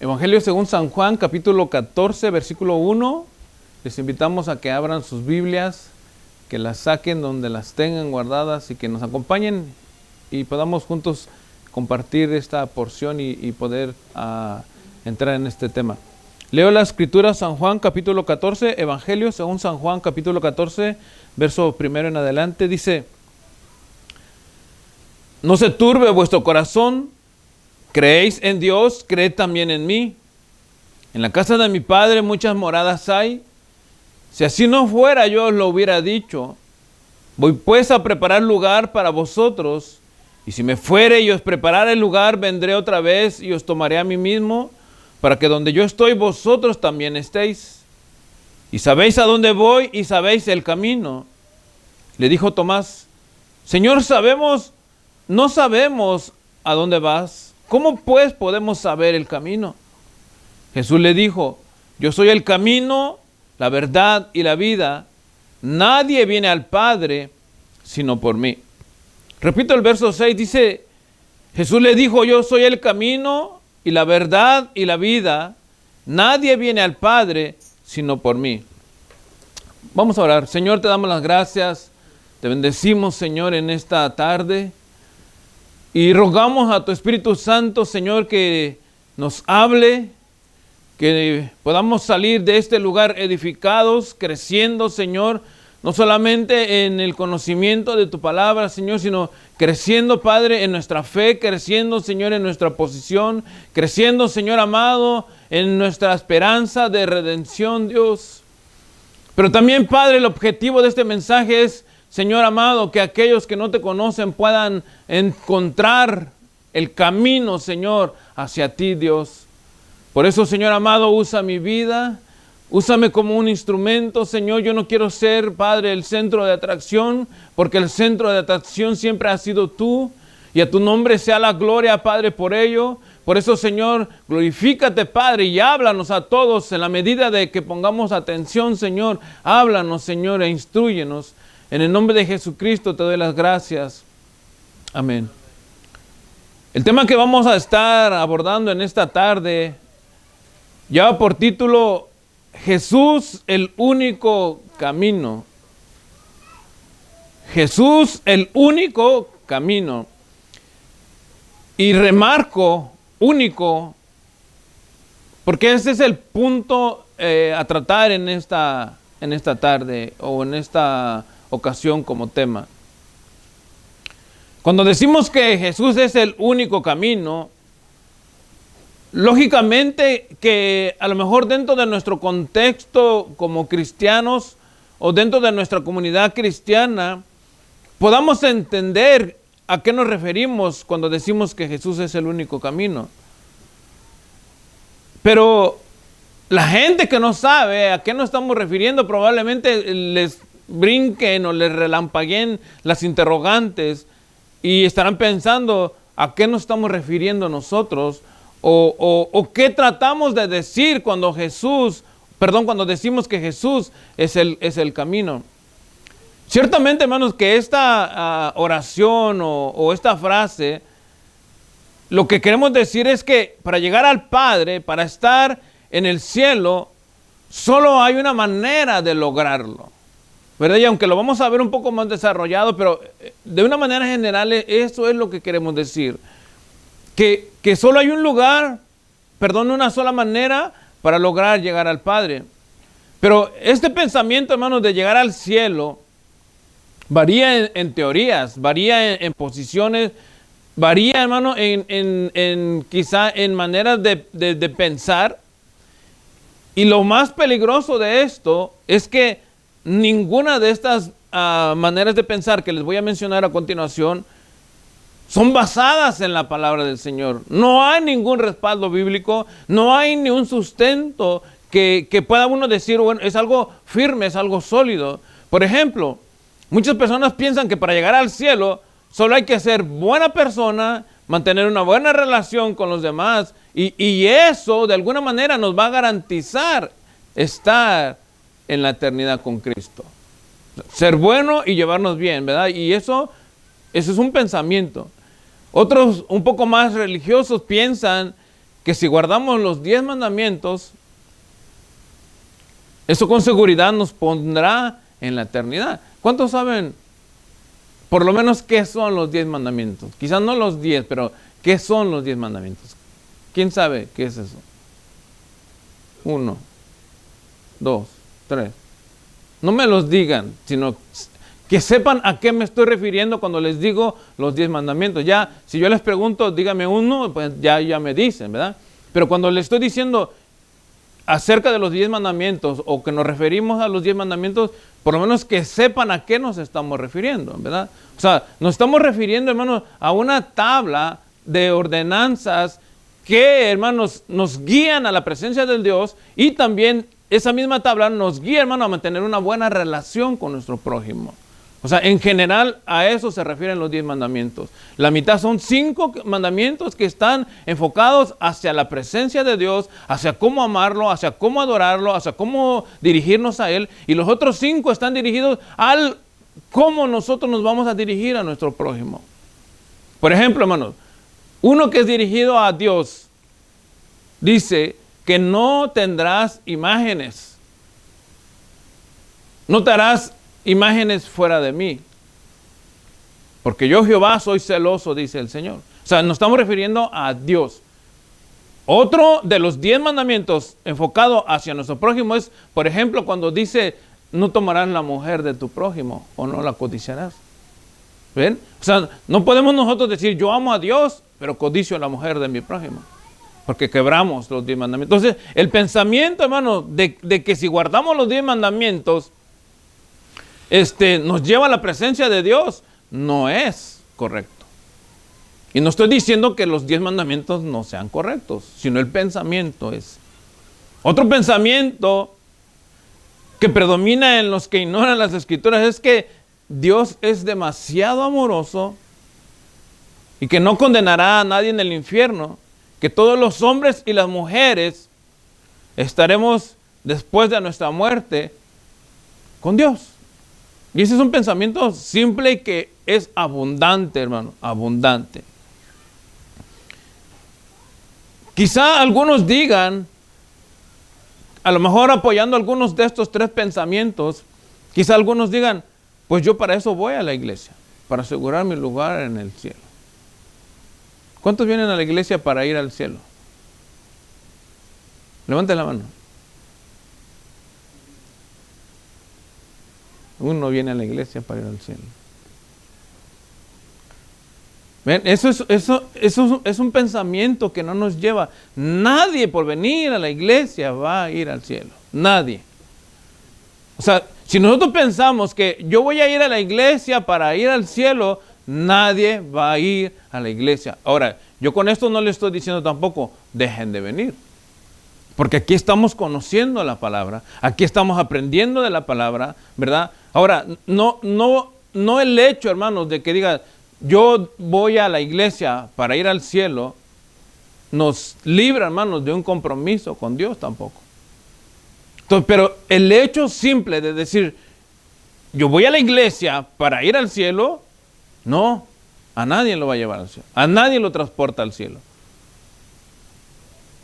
Evangelio según San Juan, capítulo 14, versículo 1. Les invitamos a que abran sus Biblias, que las saquen donde las tengan guardadas y que nos acompañen y podamos juntos compartir esta porción y poder entrar en este tema. Leo la escritura, San Juan, capítulo 14, Evangelio según San Juan, capítulo 14, verso 1 en adelante. Dice: No se turbe vuestro corazón. ¿Creéis en Dios? Creed también en mí. En la casa de mi Padre muchas moradas hay. Si así no fuera, yo os lo hubiera dicho. Voy pues a preparar lugar para vosotros. Y si me fuere y os preparare el lugar, vendré otra vez y os tomaré a mí mismo, para que donde yo estoy, vosotros también estéis. Y sabéis a dónde voy y sabéis el camino. Le dijo Tomás: Señor, no sabemos a dónde vas. ¿Cómo pues podemos saber el camino? Jesús le dijo: Yo soy el camino, la verdad y la vida. Nadie viene al Padre sino por mí. Repito el verso 6, dice: Jesús le dijo: Yo soy el camino y la verdad y la vida. Nadie viene al Padre sino por mí. Vamos a orar. Señor, te damos las gracias. Te bendecimos, Señor, en esta tarde. Y rogamos a tu Espíritu Santo, Señor, que nos hable, que podamos salir de este lugar edificados, creciendo, Señor, no solamente en el conocimiento de tu palabra, Señor, sino creciendo, Padre, en nuestra fe, creciendo, Señor, en nuestra posición, creciendo, Señor amado, en nuestra esperanza de redención, Dios. Pero también, Padre, el objetivo de este mensaje es, Señor amado, que aquellos que no te conocen puedan encontrar el camino, Señor, hacia ti, Dios. Por eso, Señor amado, usa mi vida, úsame como un instrumento, Señor. Yo no quiero ser, Padre, el centro de atracción, porque el centro de atracción siempre has sido tú, y a tu nombre sea la gloria, Padre, por ello. Por eso, Señor, glorifícate, Padre, y háblanos a todos en la medida de que pongamos atención, Señor. Háblanos, Señor, e instrúyenos. En el nombre de Jesucristo te doy las gracias. Amén. El tema que vamos a estar abordando en esta tarde lleva por título: Jesús, el único camino. Jesús, el único camino. Y remarco único, porque ese es el punto a tratar en esta tarde o en esta ocasión como tema. Cuando decimos que Jesús es el único camino, lógicamente que a lo mejor dentro de nuestro contexto como cristianos o dentro de nuestra comunidad cristiana podamos entender a qué nos referimos cuando decimos que Jesús es el único camino. Pero la gente que no sabe a qué nos estamos refiriendo probablemente les brinquen o les relampagueen las interrogantes y estarán pensando a qué nos estamos refiriendo nosotros o qué tratamos de decir cuando decimos que Jesús es el camino. Ciertamente, hermanos, que esta oración o esta frase, lo que queremos decir es que para llegar al Padre, para estar en el cielo, solo hay una manera de lograrlo, ¿verdad? Y aunque lo vamos a ver un poco más desarrollado, pero de una manera general, eso es lo que queremos decir. Que solo hay una sola manera para lograr llegar al Padre. Pero este pensamiento, hermanos, de llegar al cielo, varía en teorías, varía en posiciones, varía, hermano, quizá en maneras de pensar. Y lo más peligroso de esto es que ninguna de estas maneras de pensar que les voy a mencionar a continuación son basadas en la palabra del Señor. No hay ningún respaldo bíblico, no hay ni un sustento que pueda uno decir, bueno, es algo firme, es algo sólido. Por ejemplo, muchas personas piensan que para llegar al cielo solo hay que ser buena persona, mantener una buena relación con los demás y eso de alguna manera nos va a garantizar estar en la eternidad con Cristo. Ser bueno y llevarnos bien, ¿verdad? Y eso es un pensamiento. Otros un poco más religiosos piensan que si guardamos los 10 mandamientos, eso con seguridad nos pondrá en la eternidad. ¿Cuántos saben por lo menos qué son los 10 mandamientos? Quizás no los 10, pero ¿qué son los 10 mandamientos? ¿Quién sabe qué es eso? 1, 2, 3. No me los digan, sino que sepan a qué me estoy refiriendo cuando les digo los 10 mandamientos. Ya, si yo les pregunto, dígame uno, pues ya me dicen, ¿verdad? Pero cuando les estoy diciendo acerca de los 10 mandamientos o que nos referimos a los 10 mandamientos, por lo menos que sepan a qué nos estamos refiriendo, ¿verdad? O sea, nos estamos refiriendo, hermanos, a una tabla de ordenanzas que, hermanos, nos guían a la presencia del Dios, y también esa misma tabla nos guía, hermano, a mantener una buena relación con nuestro prójimo. O sea, en general a eso se refieren los 10 mandamientos. La mitad son 5 mandamientos que están enfocados hacia la presencia de Dios, hacia cómo amarlo, hacia cómo adorarlo, hacia cómo dirigirnos a Él. Y los otros 5 están dirigidos al cómo nosotros nos vamos a dirigir a nuestro prójimo. Por ejemplo, hermanos, uno que es dirigido a Dios dice que no tendrás imágenes. No te harás imágenes fuera de mí, porque yo Jehová soy celoso, dice el Señor. O sea, nos estamos refiriendo a Dios. Otro de los 10 mandamientos enfocado hacia nuestro prójimo es, por ejemplo, cuando dice, no tomarás la mujer de tu prójimo o no la codiciarás. ¿Ven? O sea, no podemos nosotros decir, yo amo a Dios, pero codicio a la mujer de mi prójimo, porque quebramos los 10 mandamientos. Entonces, el pensamiento, hermano, de que si guardamos los 10 mandamientos, nos lleva a la presencia de Dios, no es correcto. Y no estoy diciendo que los 10 mandamientos no sean correctos, sino el pensamiento es. Otro pensamiento que predomina en los que ignoran las Escrituras es que Dios es demasiado amoroso y que no condenará a nadie en el infierno, que todos los hombres y las mujeres estaremos después de nuestra muerte con Dios. Y ese es un pensamiento simple y que es abundante, hermano, abundante. Quizá algunos digan, a lo mejor apoyando algunos de estos 3 pensamientos, quizá algunos digan, pues yo para eso voy a la iglesia, para asegurar mi lugar en el cielo. ¿Cuántos vienen a la iglesia para ir al cielo? Levanten la mano. Uno viene a la iglesia para ir al cielo. ¿Ven? Eso es un pensamiento que no nos lleva. Nadie por venir a la iglesia va a ir al cielo. Nadie. O sea, si nosotros pensamos que yo voy a ir a la iglesia para ir al cielo, nadie va a ir a la iglesia. Ahora, yo con esto no le estoy diciendo tampoco, dejen de venir. Porque aquí estamos conociendo la palabra, aquí estamos aprendiendo de la palabra, ¿verdad? Ahora, no el hecho, hermanos, de que diga, yo voy a la iglesia para ir al cielo, nos libra, hermanos, de un compromiso con Dios tampoco. Entonces, pero el hecho simple de decir, yo voy a la iglesia para ir al cielo, no, a nadie lo va a llevar al cielo, a nadie lo transporta al cielo.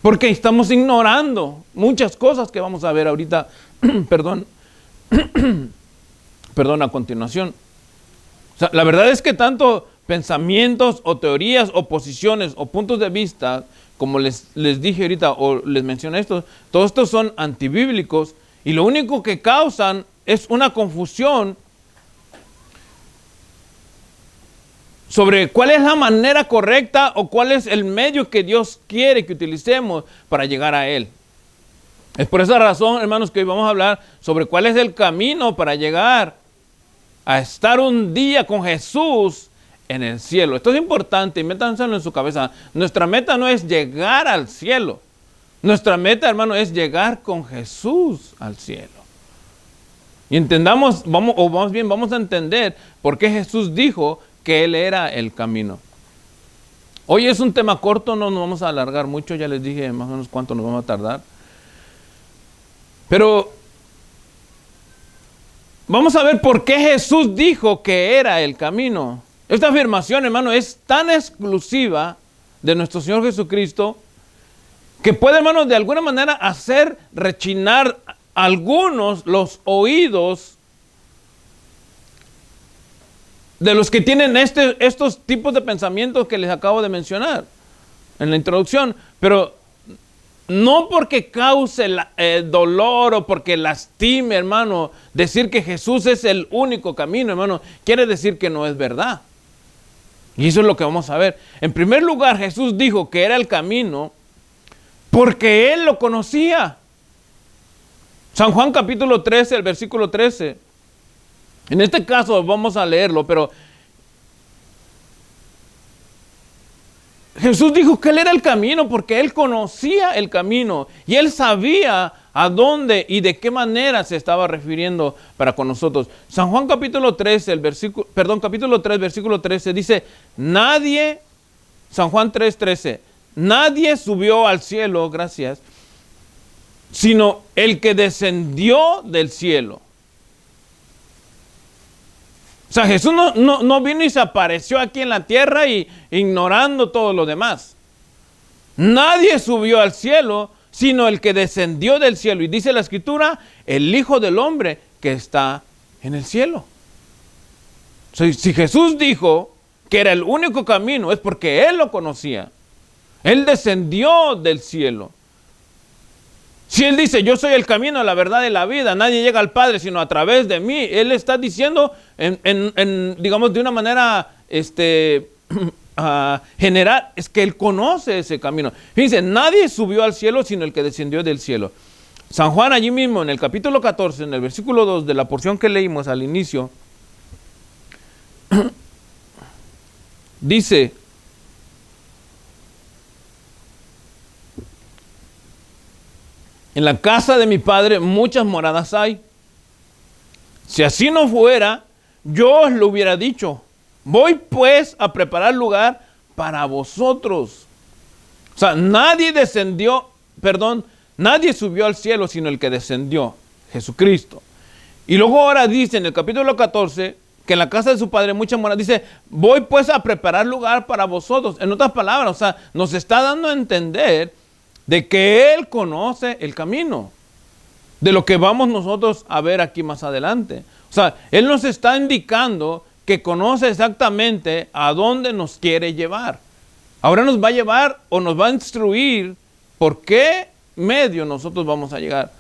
Porque estamos ignorando muchas cosas que vamos a ver ahorita, perdón, a continuación. O sea, la verdad es que tanto pensamientos o teorías o posiciones o puntos de vista, como les dije ahorita o les mencioné esto, todos estos son antibíblicos y lo único que causan es una confusión sobre cuál es la manera correcta o cuál es el medio que Dios quiere que utilicemos para llegar a Él. Es por esa razón, hermanos, que hoy vamos a hablar sobre cuál es el camino para llegar a estar un día con Jesús en el cielo. Esto es importante y métanselo en su cabeza. Nuestra meta no es llegar al cielo. Nuestra meta, hermano, es llegar con Jesús al cielo. Y entendamos, vamos a entender por qué Jesús dijo que Él era el camino. Hoy es un tema corto, no nos vamos a alargar mucho, ya les dije más o menos cuánto nos vamos a tardar. Pero vamos a ver por qué Jesús dijo que era el camino. Esta afirmación, hermano, es tan exclusiva de nuestro Señor Jesucristo que puede, hermanos, de alguna manera hacer rechinar algunos los oídos de los que tienen estos tipos de pensamientos que les acabo de mencionar en la introducción, pero no porque cause dolor o porque lastime, hermano, decir que Jesús es el único camino, hermano, quiere decir que no es verdad. Y eso es lo que vamos a ver. En primer lugar, Jesús dijo que era el camino porque Él lo conocía. San Juan capítulo 13, el versículo 13. En este caso vamos a leerlo, pero Jesús dijo que Él era el camino porque Él conocía el camino y Él sabía a dónde y de qué manera se estaba refiriendo para con nosotros. San Juan capítulo 13, capítulo 3, versículo 13 dice, San Juan 3, 13, nadie subió al cielo, gracias, sino el que descendió del cielo. O sea, Jesús no vino y se apareció aquí en la tierra y ignorando todo lo demás. Nadie subió al cielo, sino el que descendió del cielo. Y dice la Escritura, el Hijo del Hombre que está en el cielo. O sea, si Jesús dijo que era el único camino, es porque Él lo conocía. Él descendió del cielo. Si Él dice, yo soy el camino, la verdad y la vida, nadie llega al Padre sino a través de mí, Él está diciendo, digamos, de una manera general, es que Él conoce ese camino. Fíjense, nadie subió al cielo sino el que descendió del cielo. San Juan allí mismo, en el capítulo 14, en el versículo 2 de la porción que leímos al inicio, dice, en la casa de mi Padre muchas moradas hay. Si así no fuera, yo os lo hubiera dicho. Voy pues a preparar lugar para vosotros. O sea, nadie subió al cielo sino el que descendió, Jesucristo. Y luego ahora dice en el capítulo 14 que en la casa de su Padre muchas moradas, dice, voy pues a preparar lugar para vosotros. En otras palabras, o sea, nos está dando a entender de que Él conoce el camino, de lo que vamos nosotros a ver aquí más adelante. O sea, Él nos está indicando que conoce exactamente a dónde nos quiere llevar. Ahora nos va a llevar o nos va a instruir por qué medio nosotros vamos a llegar.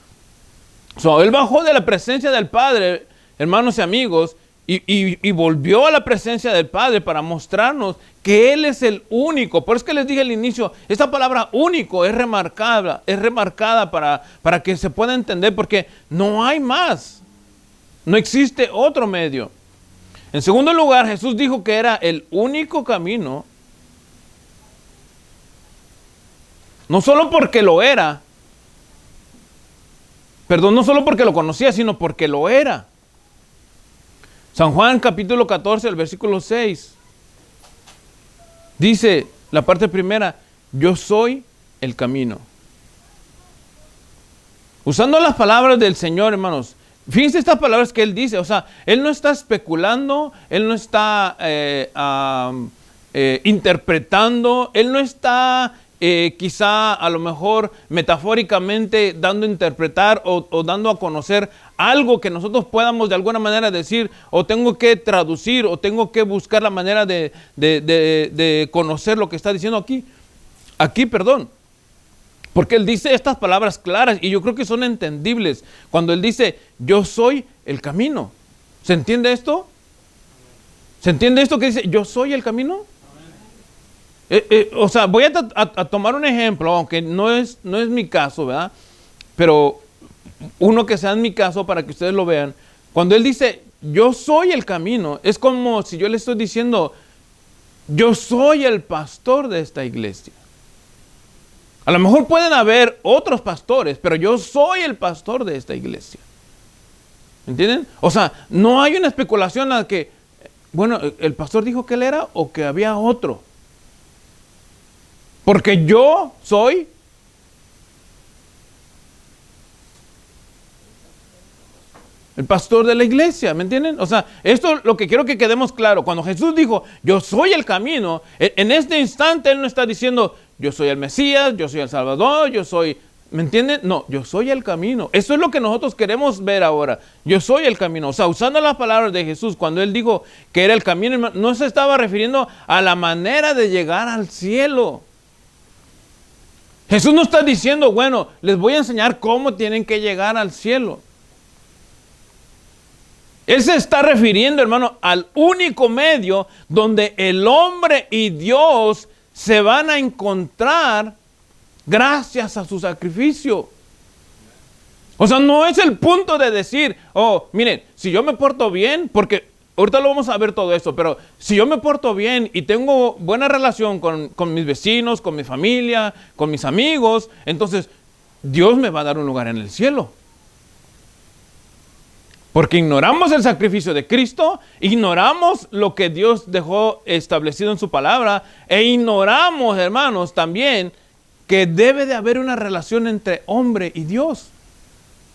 O sea, Él bajó de la presencia del Padre, hermanos y amigos, y volvió a la presencia del Padre para mostrarnos que Él es el único. Por eso que les dije al inicio, esta palabra único es remarcada para que se pueda entender, porque no hay más. No existe otro medio. En segundo lugar, Jesús dijo que era el único camino, no solo porque lo era, no solo porque lo conocía, sino porque lo era. San Juan capítulo 14, el versículo 6, dice la parte primera, yo soy el camino. Usando las palabras del Señor, hermanos, fíjense estas palabras que Él dice, o sea, Él no está especulando, Él no está interpretando, Él no está quizá a lo mejor metafóricamente dando a interpretar o dando a conocer algo que nosotros podamos de alguna manera decir, o tengo que traducir, o tengo que buscar la manera de conocer lo que está diciendo aquí, porque Él dice estas palabras claras y yo creo que son entendibles. Cuando Él dice, yo soy el camino. ¿Se entiende esto? ¿Se entiende esto que dice, yo soy el camino? O sea, voy a tomar un ejemplo, aunque no es mi caso, ¿verdad? Pero uno que sea en mi caso para que ustedes lo vean. Cuando Él dice, yo soy el camino, es como si yo le estoy diciendo, yo soy el pastor de esta iglesia. A lo mejor pueden haber otros pastores, pero yo soy el pastor de esta iglesia. ¿Entienden? O sea, no hay una especulación a que, bueno, el pastor dijo que él era o que había otro. Porque yo soy el pastor de la iglesia, ¿me entienden? O sea, esto es lo que quiero que quedemos claro. Cuando Jesús dijo, yo soy el camino, en este instante Él no está diciendo, yo soy el Mesías, yo soy el Salvador, yo soy... ¿Me entienden? No, yo soy el camino. Eso es lo que nosotros queremos ver ahora. Yo soy el camino. O sea, usando las palabras de Jesús, cuando Él dijo que era el camino, no se estaba refiriendo a la manera de llegar al cielo. Jesús no está diciendo, bueno, les voy a enseñar cómo tienen que llegar al cielo. Él se está refiriendo, hermano, al único medio donde el hombre y Dios se van a encontrar gracias a su sacrificio. O sea, no es el punto de decir, oh, miren, si yo me porto bien, porque ahorita lo vamos a ver todo esto, pero si yo me porto bien y tengo buena relación con mis vecinos, con mi familia, con mis amigos, entonces Dios me va a dar un lugar en el cielo. Porque ignoramos el sacrificio de Cristo, ignoramos lo que Dios dejó establecido en su palabra, e ignoramos, hermanos, también que debe de haber una relación entre hombre y Dios.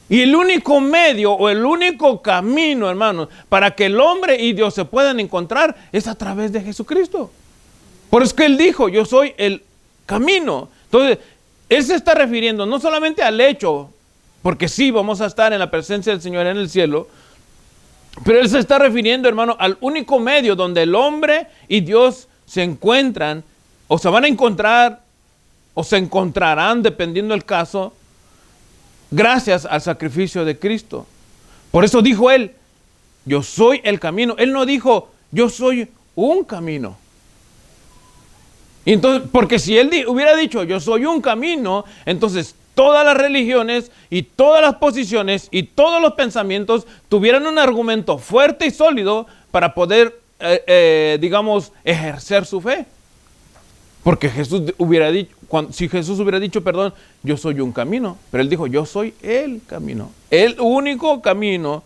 Y el único medio o el único camino, hermanos, para que el hombre y Dios se puedan encontrar es a través de Jesucristo. Por eso es que Él dijo, yo soy el camino. Entonces, Él se está refiriendo no solamente al hecho, porque sí vamos a estar en la presencia del Señor en el cielo, pero Él se está refiriendo, hermano, al único medio donde el hombre y Dios se encuentran, o se van a encontrar, o se encontrarán, dependiendo del caso, gracias al sacrificio de Cristo. Por eso dijo Él, yo soy el camino. Él no dijo, yo soy un camino. Y entonces, porque si Él hubiera dicho, yo soy un camino, entonces todas las religiones y todas las posiciones y todos los pensamientos tuvieran un argumento fuerte y sólido para poder, digamos, ejercer su fe. Porque Jesús hubiera dicho, si Jesús hubiera dicho, perdón, yo soy un camino, pero Él dijo, yo soy el camino, el único camino,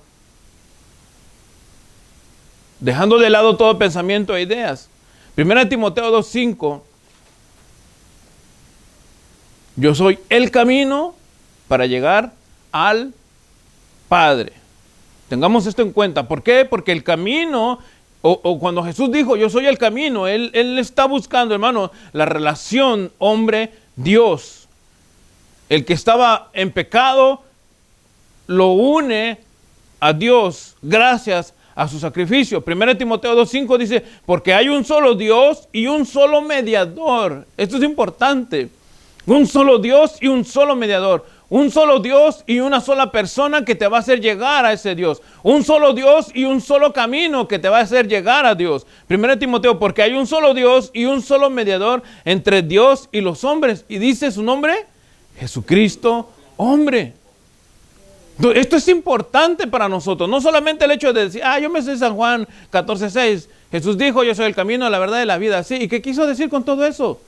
dejando de lado todo pensamiento e ideas. 1 Timoteo 2:5, yo soy el camino para llegar al Padre. Tengamos esto en cuenta. ¿Por qué? Porque el camino... O cuando Jesús dijo, yo soy el camino, Él está buscando, hermano, la relación hombre-Dios. El que estaba en pecado lo une a Dios gracias a su sacrificio. 1 Timoteo 2:5 dice, porque hay un solo Dios y un solo mediador. Esto es importante. Un solo Dios y un solo mediador. Un solo Dios y una sola persona que te va a hacer llegar a ese Dios. Un solo Dios y un solo camino que te va a hacer llegar a Dios. 1 Timoteo, porque hay un solo Dios y un solo mediador entre Dios y los hombres. Y dice su nombre, Jesucristo, hombre. Entonces, esto es importante para nosotros. No solamente el hecho de decir, yo me sé San Juan 14:6. Jesús dijo, yo soy el camino, la verdad y la vida. Sí, ¿y qué quiso decir con todo eso?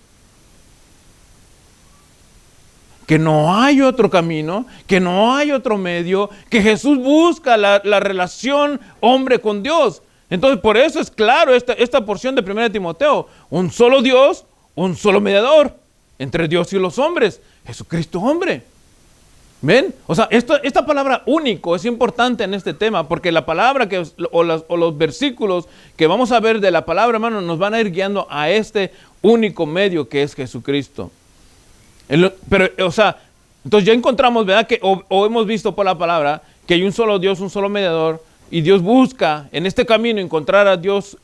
Que no hay otro camino, que no hay otro medio, que Jesús busca la relación hombre con Dios. Entonces, por eso es claro esta porción de 1 Timoteo. Un solo Dios, un solo mediador entre Dios y los hombres. Jesucristo hombre. ¿Ven? O sea, esta palabra único es importante en este tema, porque la palabra o los versículos que vamos a ver de la palabra, hermano, nos van a ir guiando a este único medio que es Jesucristo. Pero, o sea, entonces ya encontramos, ¿verdad? Que, o hemos visto por la palabra que hay un solo Dios, un solo mediador, y Dios busca en este camino encontrar a Dios,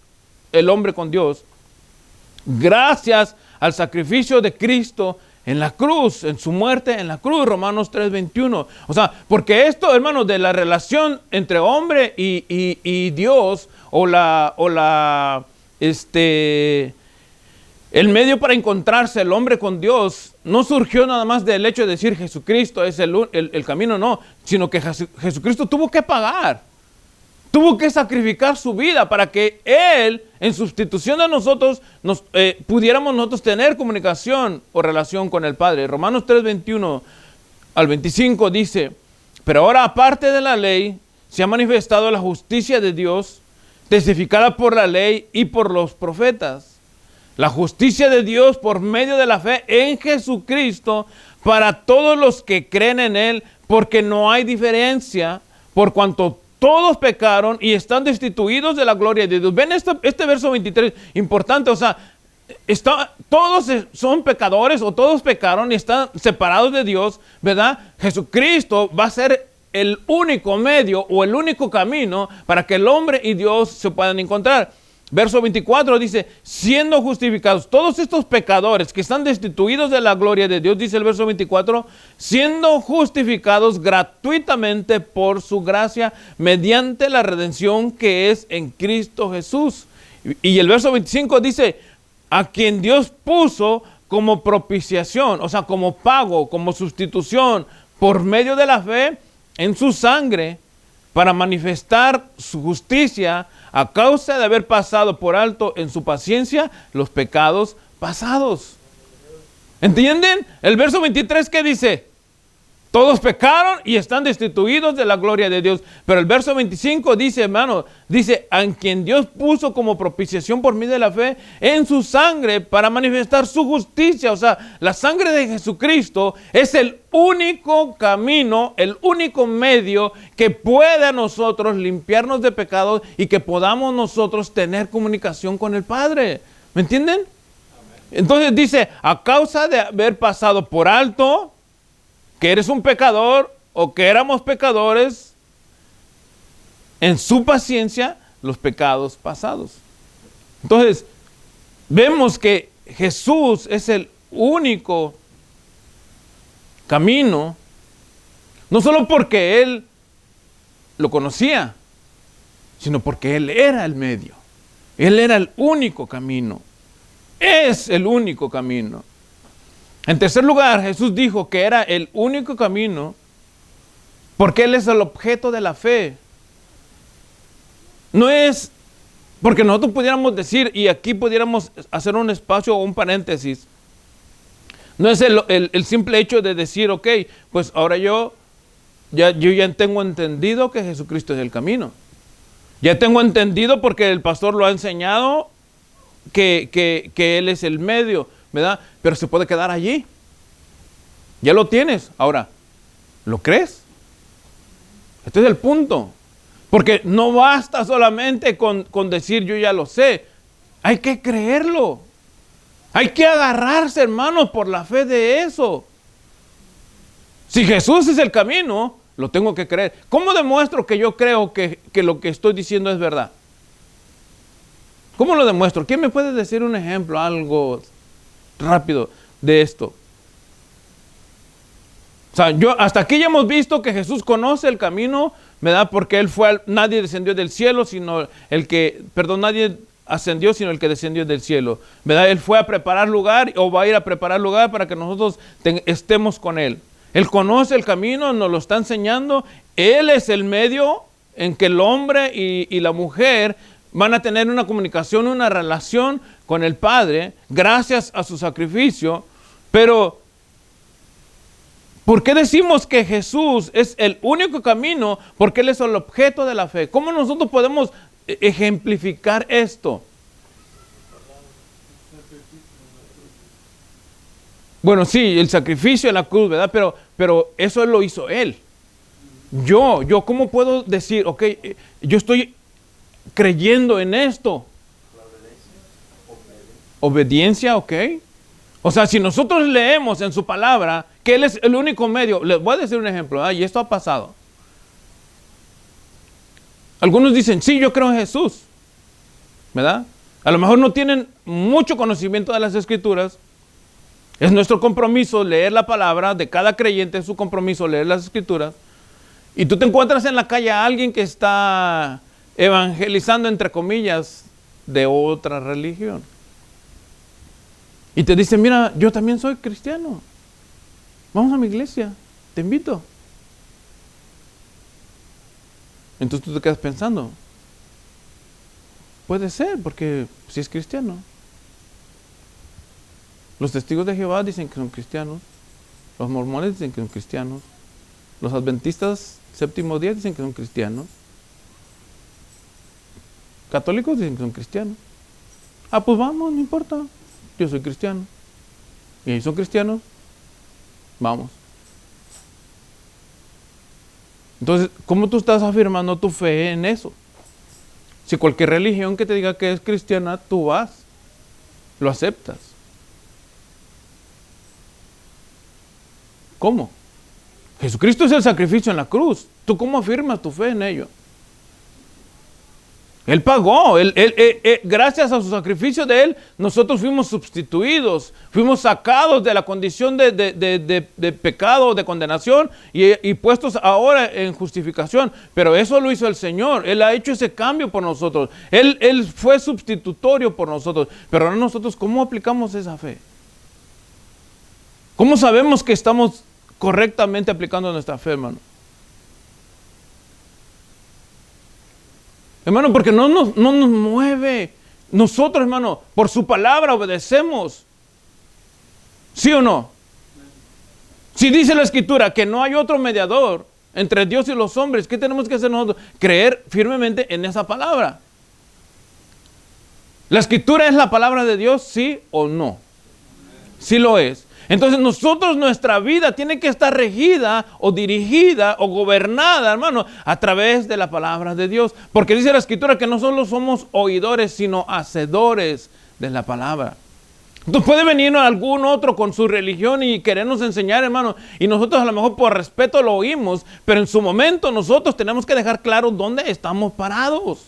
el hombre con Dios, gracias al sacrificio de Cristo en la cruz, en su muerte en la cruz, Romanos 3:21. O sea, porque esto, hermanos, de la relación entre hombre y Dios, el medio para encontrarse el hombre con Dios no surgió nada más del hecho de decir Jesucristo es el camino, no, sino que Jesucristo tuvo que pagar, tuvo que sacrificar su vida para que Él, en sustitución de nosotros, pudiéramos nosotros tener comunicación o relación con el Padre. Romanos 3:21 al 25 dice, pero ahora aparte de la ley, se ha manifestado la justicia de Dios, testificada por la ley y por los profetas. La justicia de Dios por medio de la fe en Jesucristo para todos los que creen en Él, porque no hay diferencia, por cuanto todos pecaron y están destituidos de la gloria de Dios. Ven este verso 23, importante, o sea, todos son pecadores o todos pecaron y están separados de Dios, ¿verdad? Jesucristo va a ser el único medio o el único camino para que el hombre y Dios se puedan encontrar. Verso 24 dice, siendo justificados, todos estos pecadores que están destituidos de la gloria de Dios, dice el verso 24, siendo justificados gratuitamente por su gracia, mediante la redención que es en Cristo Jesús. Y el verso 25 dice, a quien Dios puso como propiciación, o sea, como pago, como sustitución, por medio de la fe en su sangre, para manifestar su justicia a causa de haber pasado por alto en su paciencia los pecados pasados. ¿Entienden? El verso 23, ¿qué dice? Todos pecaron y están destituidos de la gloria de Dios. Pero el verso 25 dice, hermano, dice, a quien Dios puso como propiciación por medio de la fe en su sangre para manifestar su justicia. O sea, la sangre de Jesucristo es el único camino, el único medio que puede a nosotros limpiarnos de pecados y que podamos nosotros tener comunicación con el Padre. ¿Me entienden? Entonces dice, a causa de haber pasado por alto que eres un pecador o que éramos pecadores, en su paciencia los pecados pasados. Entonces, vemos que Jesús es el único camino, no solo porque Él lo conocía, sino porque Él era el medio. Él era el único camino. Es el único camino. En tercer lugar, Jesús dijo que era el único camino porque Él es el objeto de la fe. No es porque nosotros pudiéramos decir, y aquí pudiéramos hacer un espacio o un paréntesis, no es el simple hecho de decir, ok, pues ahora yo ya tengo entendido que Jesucristo es el camino. Ya tengo entendido porque el pastor lo ha enseñado que Él es el medio, ¿verdad? Pero se puede quedar allí. Ya lo tienes. Ahora, ¿lo crees? Este es el punto. Porque no basta solamente con decir yo ya lo sé. Hay que creerlo. Hay que agarrarse, hermanos, por la fe de eso. Si Jesús es el camino, lo tengo que creer. ¿Cómo demuestro que yo creo que lo que estoy diciendo es verdad? ¿Cómo lo demuestro? ¿Quién me puede decir un ejemplo, algo rápido de esto? O sea, hasta aquí ya hemos visto que Jesús conoce el camino, ¿verdad? Porque Él nadie descendió del cielo, sino nadie ascendió, sino el que descendió del cielo, ¿verdad? Él fue a preparar lugar, o va a ir a preparar lugar para que nosotros estemos con Él. Él conoce el camino, nos lo está enseñando. Él es el medio en que el hombre y la mujer van a tener una comunicación, una relación con el Padre, gracias a su sacrificio. Pero, ¿por qué decimos que Jesús es el único camino? Porque Él es el objeto de la fe. ¿Cómo nosotros podemos ejemplificar esto? Bueno, sí, el sacrificio en la cruz, ¿verdad? Pero eso lo hizo Él. Yo, ¿cómo puedo decir, ok, yo estoy creyendo en esto? Obediencia, ok. O sea, si nosotros leemos en su palabra que Él es el único medio, les voy a decir un ejemplo, y esto ha pasado. Algunos dicen, sí, yo creo en Jesús, ¿verdad? A lo mejor no tienen mucho conocimiento de las Escrituras. Es nuestro compromiso leer la palabra, de cada creyente es su compromiso leer las Escrituras. Y tú te encuentras en la calle a alguien que está evangelizando, entre comillas, de otra religión. Y te dice, mira, yo también soy cristiano. Vamos a mi iglesia, te invito. Entonces tú te quedas pensando, puede ser, porque si es cristiano. Los testigos de Jehová dicen que son cristianos. Los mormones dicen que son cristianos. Los adventistas séptimo día dicen que son cristianos. Católicos dicen que son cristianos. Ah, pues vamos, no importa. Yo soy cristiano. Y ellos son cristianos. Vamos. Entonces, ¿cómo tú estás afirmando tu fe en eso? Si cualquier religión que te diga que es cristiana, tú vas. lo aceptas. ¿Cómo? Jesucristo es el sacrificio en la cruz. ¿Tú cómo afirmas tu fe en ello? Él pagó, gracias a su sacrificio de Él, nosotros fuimos sustituidos, fuimos sacados de la condición de pecado, de condenación y puestos ahora en justificación. Pero eso lo hizo el Señor, Él ha hecho ese cambio por nosotros, Él fue sustitutorio por nosotros. Pero ahora nosotros, ¿cómo aplicamos esa fe? ¿Cómo sabemos que estamos correctamente aplicando nuestra fe, hermano? Hermano, porque no nos mueve. Nosotros, hermano, por su palabra obedecemos. ¿Sí o no? Si dice la Escritura que no hay otro mediador entre Dios y los hombres, ¿qué tenemos que hacer nosotros? Creer firmemente en esa palabra. ¿La Escritura es la palabra de Dios, sí o no? Sí lo es. Entonces nosotros, nuestra vida tiene que estar regida o dirigida o gobernada, hermano, a través de la palabra de Dios. Porque dice la Escritura que no solo somos oidores, sino hacedores de la palabra. Entonces puede venir algún otro con su religión y querernos enseñar, hermano, y nosotros a lo mejor por respeto lo oímos, pero en su momento nosotros tenemos que dejar claro dónde estamos parados.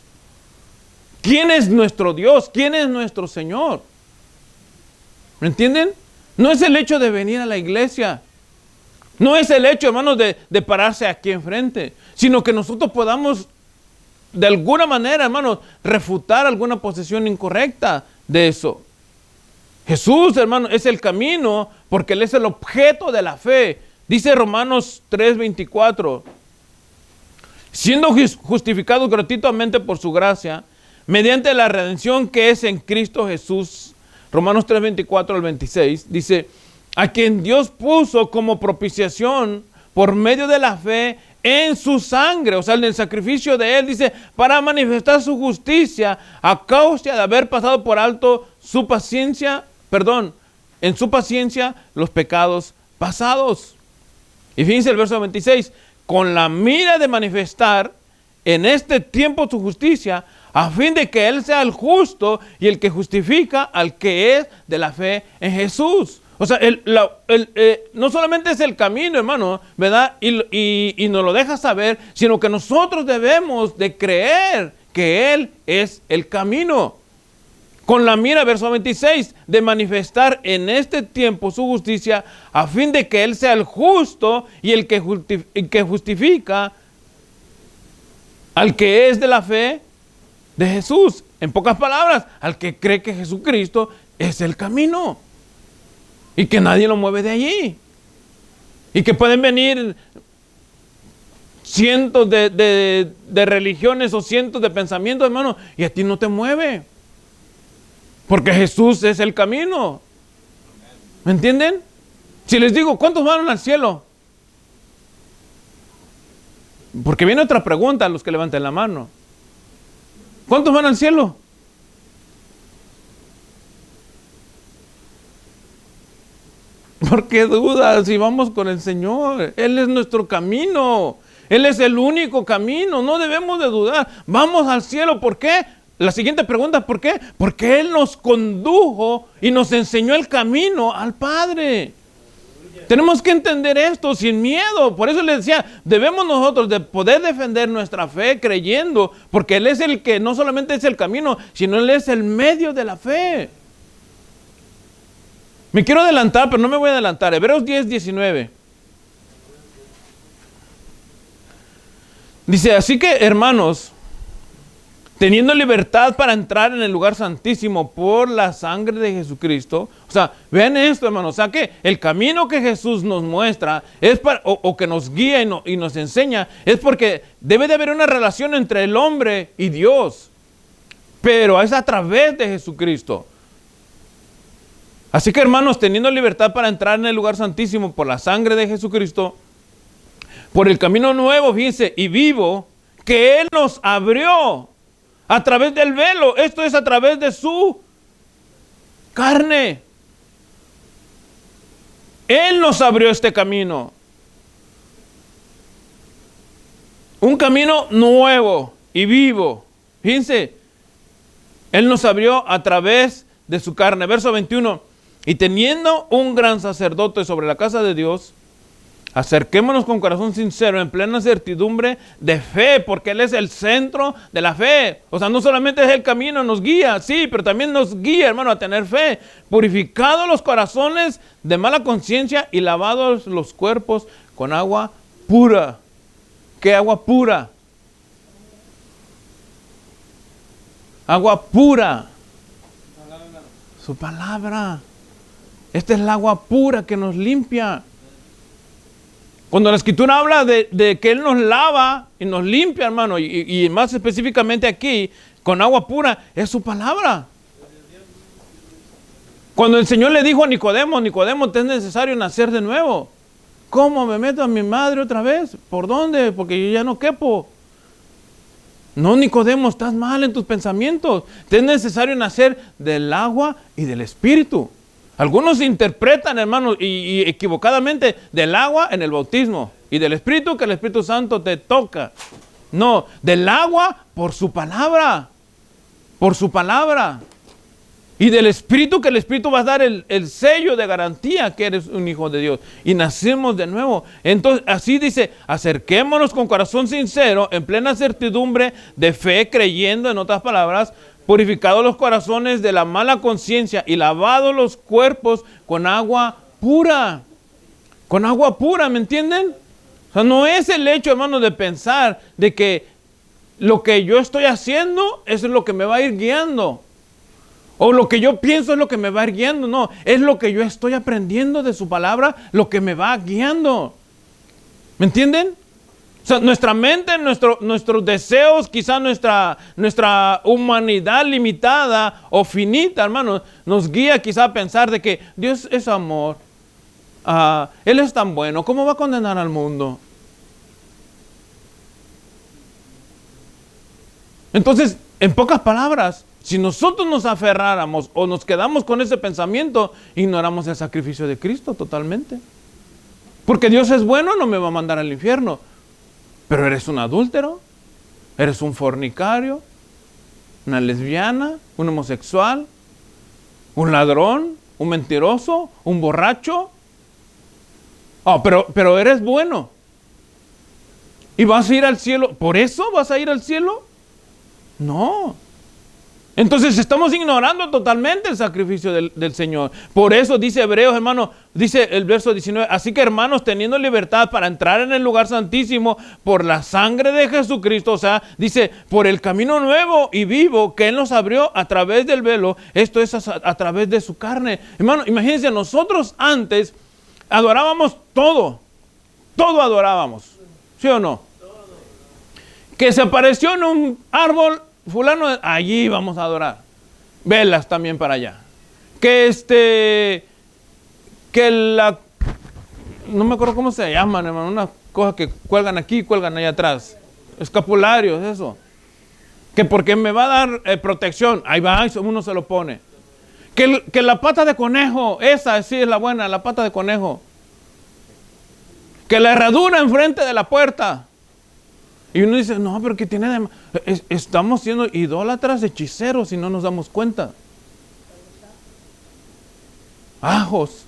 ¿Quién es nuestro Dios? ¿Quién es nuestro Señor? ¿Me entienden? No es el hecho de venir a la iglesia. No es el hecho, hermanos, de pararse aquí enfrente. Sino que nosotros podamos, de alguna manera, hermanos, refutar alguna posición incorrecta de eso. Jesús, hermano, es el camino porque Él es el objeto de la fe. Dice Romanos 3:24. Siendo justificados gratuitamente por su gracia, mediante la redención que es en Cristo Jesús. Romanos 3:24 al 26 dice, a quien Dios puso como propiciación por medio de la fe en su sangre, o sea, en el sacrificio de Él, dice, para manifestar su justicia a causa de haber pasado por alto su paciencia, en su paciencia los pecados pasados. Y fíjense el verso 26, con la mira de manifestar en este tiempo su justicia, a fin de que Él sea el justo y el que justifica al que es de la fe en Jesús. O sea, no solamente es el camino, hermano, ¿verdad? Y nos lo deja saber, sino que nosotros debemos de creer que Él es el camino. Con la mira, verso 26, de manifestar en este tiempo su justicia, a fin de que Él sea el justo y el que justifica al que es de la fe de Jesús. En pocas palabras, al que cree que Jesucristo es el camino y que nadie lo mueve de allí, y que pueden venir cientos de religiones o cientos de pensamientos, hermano, y a ti no te mueve porque Jesús es el camino. ¿Me entienden? Si les digo, ¿cuántos van al cielo? Porque viene otra pregunta a los que levanten la mano. ¿Cuántos van al cielo? ¿Por qué dudas si vamos con el Señor? Él es nuestro camino. Él es el único camino. No debemos de dudar. Vamos al cielo. ¿Por qué? La siguiente pregunta, ¿por qué? Porque Él nos condujo y nos enseñó el camino al Padre. Tenemos que entender esto sin miedo. Por eso les decía, debemos nosotros de poder defender nuestra fe creyendo, porque Él es el que no solamente es el camino, sino Él es el medio de la fe. Me quiero adelantar, pero no me voy a adelantar. Hebreos 10:19. Dice, así que hermanos, teniendo libertad para entrar en el lugar santísimo por la sangre de Jesucristo. O sea, vean esto, hermanos. O sea, que el camino que Jesús nos muestra es para, o que nos guía y nos enseña, es porque debe de haber una relación entre el hombre y Dios. Pero es a través de Jesucristo. Así que, hermanos, teniendo libertad para entrar en el lugar santísimo por la sangre de Jesucristo, por el camino nuevo, fíjense, y vivo, que Él nos abrió a través del velo. Esto es a través de su carne. Él nos abrió este camino. Un camino nuevo y vivo. Fíjense, Él nos abrió a través de su carne. Verso 21. Y teniendo un gran sacerdote sobre la casa de Dios, acerquémonos con corazón sincero, en plena certidumbre de fe, porque Él es el centro de la fe. O sea, no solamente es el camino, nos guía, sí, pero también nos guía, hermano, a tener fe. Purificados los corazones de mala conciencia y lavados los cuerpos con agua pura. ¿Qué agua pura? Agua pura. Su palabra. Esta es el agua pura que nos limpia. Cuando la Escritura habla de que Él nos lava y nos limpia, hermano, y más específicamente aquí, con agua pura, es su palabra. Cuando el Señor le dijo a Nicodemo, Nicodemo, te es necesario nacer de nuevo. ¿Cómo me meto a mi madre otra vez? ¿Por dónde? Porque yo ya no quepo. No, Nicodemo, estás mal en tus pensamientos. Te es necesario nacer del agua y del Espíritu. Algunos interpretan, hermanos, y equivocadamente, del agua en el bautismo y del Espíritu que el Espíritu Santo te toca. No, del agua por su palabra, por su palabra. Y del Espíritu que el Espíritu va a dar el sello de garantía que eres un hijo de Dios. Y nacemos de nuevo. Entonces, así dice, acerquémonos con corazón sincero, en plena certidumbre de fe, creyendo, en otras palabras, purificados los corazones de la mala conciencia y lavados los cuerpos con agua pura. Con agua pura, ¿me entienden? O sea, no es el hecho, hermano, de pensar de que lo que yo estoy haciendo es lo que me va a ir guiando. O lo que yo pienso es lo que me va a ir guiando. No, es lo que yo estoy aprendiendo de su palabra, lo que me va guiando. ¿Me entienden? O sea, nuestra mente, nuestros deseos, quizá nuestra humanidad limitada o finita, hermano, nos guía quizá a pensar de que Dios es amor. Él es tan bueno, ¿cómo va a condenar al mundo? Entonces, en pocas palabras, si nosotros nos aferráramos o nos quedamos con ese pensamiento, ignoramos el sacrificio de Cristo totalmente. Porque Dios es bueno, no me va a mandar al infierno. Pero eres un adúltero, eres un fornicario, una lesbiana, un homosexual, un ladrón, un mentiroso, un borracho. Pero eres bueno. ¿Y vas a ir al cielo? ¿Por eso vas a ir al cielo? No. Entonces estamos ignorando totalmente el sacrificio del Señor. Por eso dice Hebreos, hermano, dice el verso 19, así que hermanos, teniendo libertad para entrar en el lugar santísimo por la sangre de Jesucristo, o sea, dice, por el camino nuevo y vivo que Él nos abrió a través del velo, esto es a través de su carne. Hermano, imagínense, nosotros antes adorábamos todo adorábamos, ¿sí o no? Que se apareció en un árbol fulano, allí vamos a adorar. Velas también para allá. No me acuerdo cómo se llaman, hermano, unas cosas que cuelgan aquí y cuelgan allá atrás. Escapularios, eso. Que porque me va a dar protección, ahí va, uno se lo pone. Que la pata de conejo, esa sí es la buena, la pata de conejo. Que la herradura enfrente de la puerta. Y uno dice, no, pero ¿qué tiene de malo? Estamos siendo idólatras, hechiceros y no nos damos cuenta. Ajos.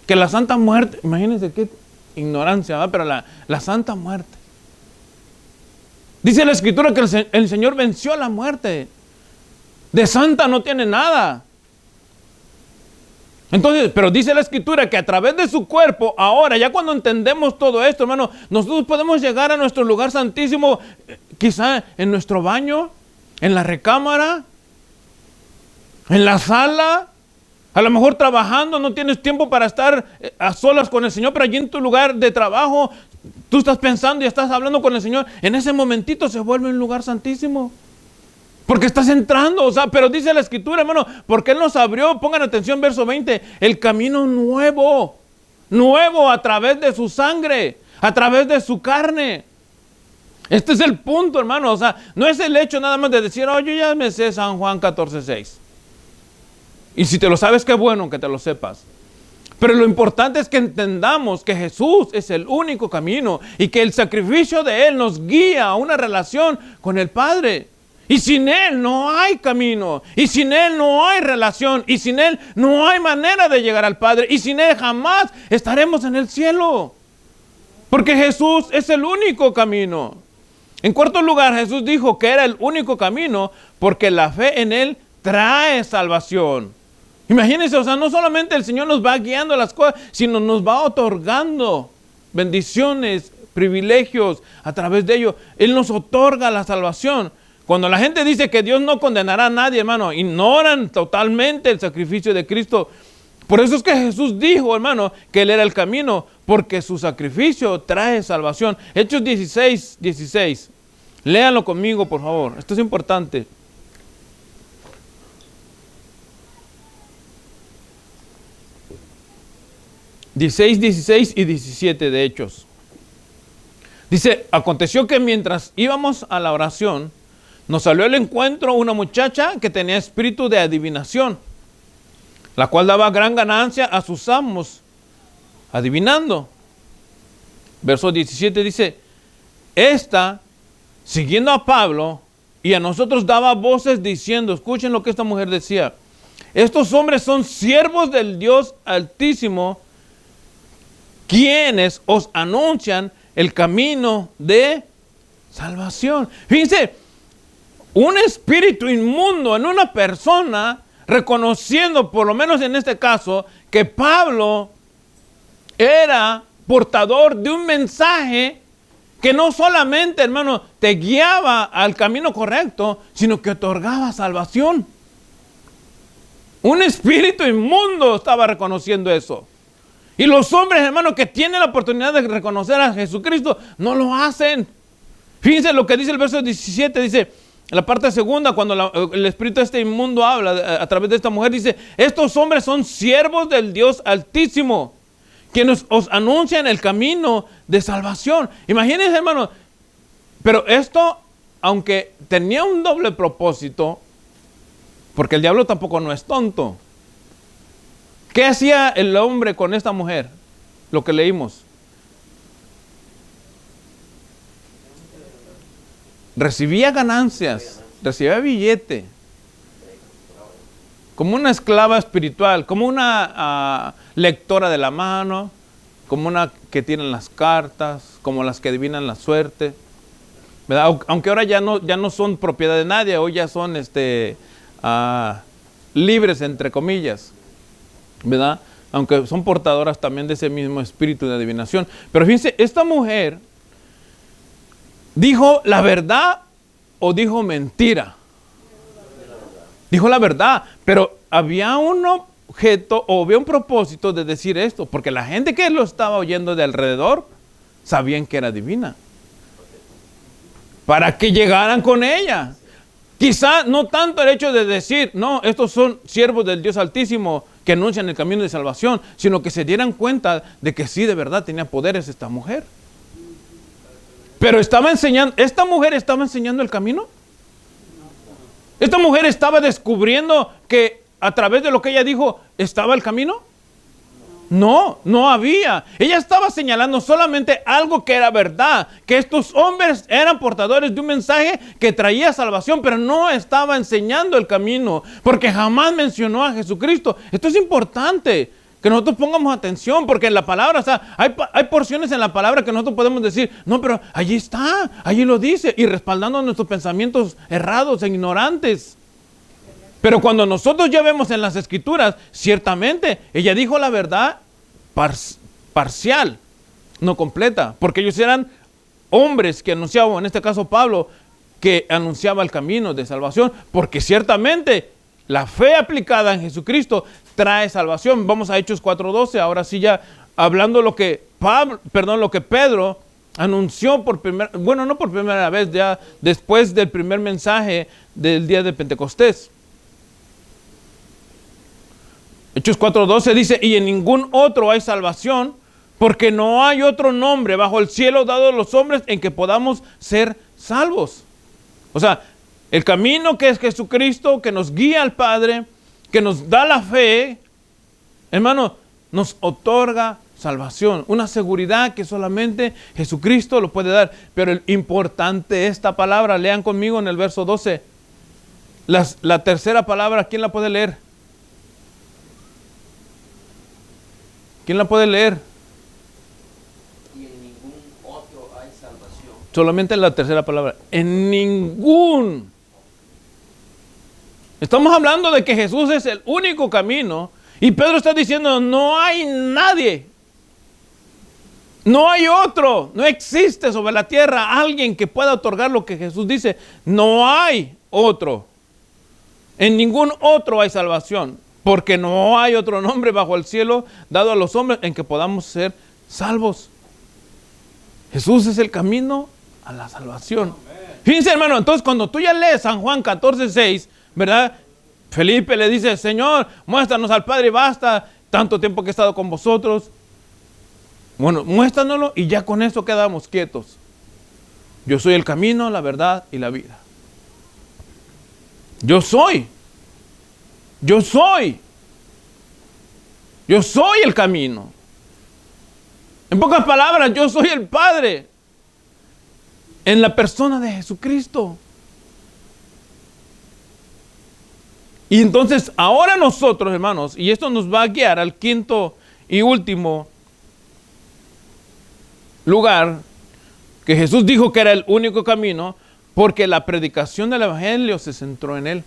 Que la Santa Muerte, imagínense qué ignorancia, ¿verdad? Pero la Santa Muerte. Dice la Escritura que el Señor venció la muerte. De santa no tiene nada. Entonces, pero dice la Escritura que a través de su cuerpo, ahora, ya cuando entendemos todo esto, hermano, nosotros podemos llegar a nuestro lugar santísimo, quizá en nuestro baño, en la recámara, en la sala, a lo mejor trabajando, no tienes tiempo para estar a solas con el Señor, pero allí en tu lugar de trabajo, tú estás pensando y estás hablando con el Señor, en ese momentito se vuelve un lugar santísimo. Porque estás entrando, o sea, pero dice la Escritura, hermano, porque Él nos abrió, pongan atención, verso 20, el camino nuevo a través de su sangre, a través de su carne. Este es el punto, hermano, o sea, no es el hecho nada más de decir, yo ya me sé San Juan 14:6. Y si te lo sabes, qué bueno que te lo sepas. Pero lo importante es que entendamos que Jesús es el único camino y que el sacrificio de Él nos guía a una relación con el Padre. Y sin Él no hay camino. Y sin Él no hay relación. Y sin Él no hay manera de llegar al Padre. Y sin Él jamás estaremos en el cielo. Porque Jesús es el único camino. En cuarto lugar, Jesús dijo que era el único camino porque la fe en Él trae salvación. Imagínense, o sea, no solamente el Señor nos va guiando a las cosas, sino nos va otorgando bendiciones, privilegios a través de ello. Él nos otorga la salvación. Cuando la gente dice que Dios no condenará a nadie, hermano, ignoran totalmente el sacrificio de Cristo. Por eso es que Jesús dijo, hermano, que Él era el camino, porque su sacrificio trae salvación. Hechos 16:16. Léanlo conmigo, por favor. Esto es importante. Dieciséis, 16 y 17 de Hechos. Dice, aconteció que mientras íbamos a la oración, nos salió al encuentro una muchacha que tenía espíritu de adivinación, la cual daba gran ganancia a sus amos, adivinando. Verso 17 dice, esta, siguiendo a Pablo y a nosotros, daba voces diciendo, escuchen lo que esta mujer decía, estos hombres son siervos del Dios Altísimo, quienes os anuncian el camino de salvación. Fíjense, un espíritu inmundo en una persona, reconociendo, por lo menos en este caso, que Pablo era portador de un mensaje que no solamente, hermano, te guiaba al camino correcto, sino que otorgaba salvación. Un espíritu inmundo estaba reconociendo eso. Y los hombres, hermanos, que tienen la oportunidad de reconocer a Jesucristo, no lo hacen. Fíjense lo que dice el verso 17, dice, en la parte segunda, cuando el espíritu inmundo habla a través de esta mujer, dice, estos hombres son siervos del Dios Altísimo, quienes os anuncian el camino de salvación. Imagínense, hermano, pero esto, aunque tenía un doble propósito, porque el diablo tampoco no es tonto. ¿Qué hacía el hombre con esta mujer? Lo que leímos. Recibía ganancias, recibía billete. Como una esclava espiritual, como una lectora de la mano, como una que tiene las cartas, como las que adivinan la suerte. ¿Verdad? Aunque ahora ya no son propiedad de nadie, hoy ya son libres, entre comillas. ¿Verdad? Aunque son portadoras también de ese mismo espíritu de adivinación. Pero fíjense, esta mujer dijo la verdad o dijo mentira. Dijo la verdad, pero había un objeto o había un propósito de decir esto, porque la gente que lo estaba oyendo de alrededor sabían que era divina. Para que llegaran con ella. Quizá no tanto el hecho de decir, no, estos son siervos del Dios Altísimo que anuncian el camino de salvación, sino que se dieran cuenta de que sí, de verdad tenía poderes esta mujer. Pero ¿esta mujer estaba enseñando el camino? ¿Esta mujer estaba descubriendo que a través de lo que ella dijo estaba el camino? No, no había. Ella estaba señalando solamente algo que era verdad, que estos hombres eran portadores de un mensaje que traía salvación, pero no estaba enseñando el camino, porque jamás mencionó a Jesucristo. Esto es importante, que nosotros pongamos atención, porque en la palabra, o sea, hay porciones en la palabra que nosotros podemos decir, no, pero allí está, allí lo dice, y respaldando nuestros pensamientos errados e ignorantes. Pero cuando nosotros ya vemos en las Escrituras, ciertamente, ella dijo la verdad parcial, no completa, porque ellos eran hombres que anunciaban, en este caso Pablo, que anunciaba el camino de salvación, porque ciertamente la fe aplicada en Jesucristo trae salvación. Vamos a Hechos 4:12, ahora sí ya hablando lo que Pedro anunció no por primera vez, ya después del primer mensaje del día de Pentecostés. Hechos 4:12 dice, y en ningún otro hay salvación, porque no hay otro nombre bajo el cielo dado a los hombres en que podamos ser salvos. O sea, el camino que es Jesucristo, que nos guía al Padre, que nos da la fe, hermano, nos otorga salvación, una seguridad que solamente Jesucristo lo puede dar. Pero importante esta palabra, lean conmigo en el verso 12, La tercera palabra, ¿quién la puede leer? ¿Quién la puede leer? Y en ningún otro hay salvación. Solamente la tercera palabra. En ningún. Estamos hablando de que Jesús es el único camino. Y Pedro está diciendo, no hay nadie. No hay otro. No existe sobre la tierra alguien que pueda otorgar lo que Jesús dice. No hay otro. En ningún otro hay salvación. Porque no hay otro nombre bajo el cielo dado a los hombres en que podamos ser salvos. Jesús es el camino a la salvación. Fíjense, hermano, entonces cuando tú ya lees San Juan 14:6, ¿verdad? Felipe le dice, Señor, muéstranos al Padre y basta, tanto tiempo que he estado con vosotros. Bueno, muéstranoslo y ya con eso quedamos quietos. Yo soy el camino, la verdad y la vida. Yo soy el camino. En pocas palabras, yo soy el Padre en la persona de Jesucristo. Y entonces ahora nosotros, hermanos, y esto nos va a guiar al quinto y último lugar, que Jesús dijo que era el único camino, porque la predicación del evangelio se centró en él.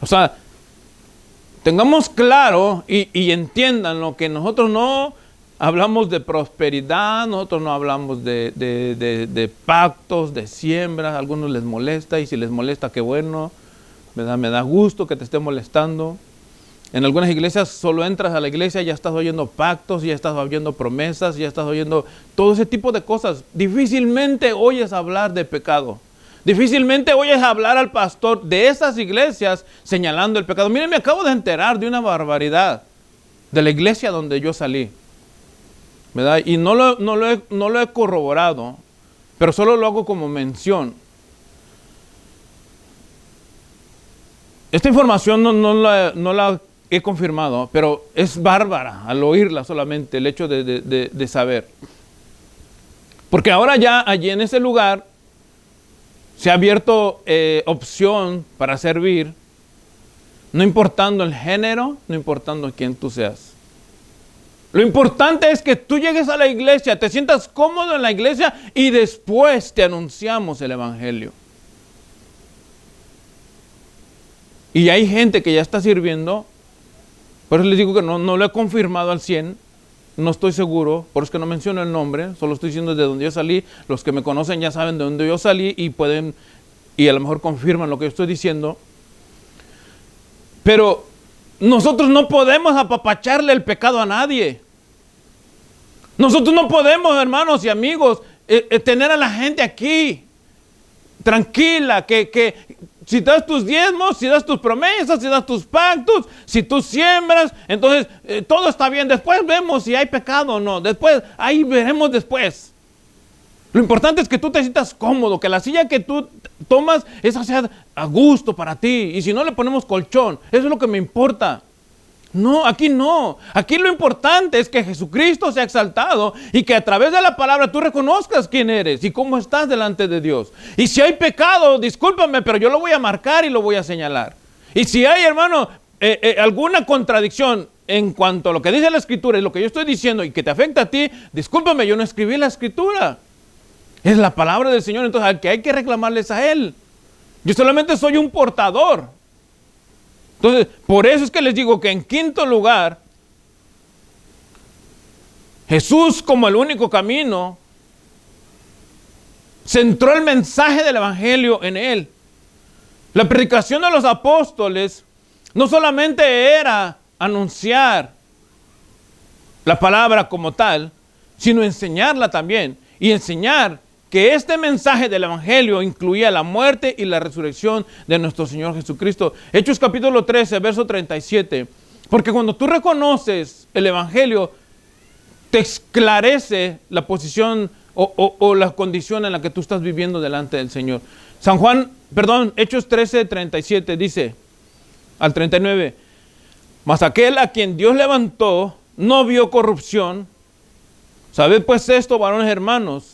O sea, tengamos claro y entiendan lo que nosotros no hablamos de prosperidad, nosotros no hablamos de pactos, de siembras. A algunos les molesta y si les molesta, qué bueno, ¿verdad? Me da gusto que te esté molestando. En algunas iglesias solo entras a la iglesia y ya estás oyendo pactos, ya estás oyendo promesas, ya estás oyendo todo ese tipo de cosas. Difícilmente oyes hablar de pecado. Difícilmente oyes hablar al pastor de esas iglesias señalando el pecado. Miren, me acabo de enterar de una barbaridad de la iglesia donde yo salí, ¿verdad? Y no lo he corroborado, pero solo lo hago como mención. Esta información no la he confirmado, pero es bárbara al oírla solamente, el hecho de saber. Porque ahora ya allí en ese lugar se ha abierto opción para servir, no importando el género, no importando quién tú seas. Lo importante es que tú llegues a la iglesia, te sientas cómodo en la iglesia y después te anunciamos el evangelio. Y hay gente que ya está sirviendo, por eso les digo que no lo he confirmado al 100%, no estoy seguro, por eso es que no menciono el nombre, solo estoy diciendo de dónde yo salí. Los que me conocen ya saben de dónde yo salí y pueden, y a lo mejor confirman lo que yo estoy diciendo. Pero nosotros no podemos apapacharle el pecado a nadie. Nosotros no podemos, hermanos y amigos, tener a la gente aquí tranquila, que si das tus diezmos, si das tus promesas, si das tus pactos, si tú siembras, entonces todo está bien. Después vemos si hay pecado o no. Después, ahí veremos después. Lo importante es que tú te sientas cómodo, que la silla que tú tomas, esa sea a gusto para ti. Y si no, le ponemos colchón. Eso es lo que me importa. No, aquí no. Aquí lo importante es que Jesucristo sea exaltado y que a través de la palabra tú reconozcas quién eres y cómo estás delante de Dios. Y si hay pecado, discúlpame, pero yo lo voy a marcar y lo voy a señalar. Y si hay, hermano, alguna contradicción en cuanto a lo que dice la Escritura y lo que yo estoy diciendo y que te afecta a ti, discúlpame, yo no escribí la Escritura. Es la palabra del Señor, entonces al que hay que reclamarles a Él. Yo solamente soy un portador. Entonces, por eso es que les digo que en quinto lugar, Jesús como el único camino, centró el mensaje del evangelio en Él. La predicación de los apóstoles no solamente era anunciar la palabra como tal, sino enseñarla también y enseñar que este mensaje del evangelio incluía la muerte y la resurrección de nuestro Señor Jesucristo. Hechos capítulo 13, verso 37. Porque cuando tú reconoces el evangelio, te esclarece la posición o la condición en la que tú estás viviendo delante del Señor. Hechos 13, 37 dice al 39. Mas aquel a quien Dios levantó no vio corrupción. Sabed pues esto, varones hermanos,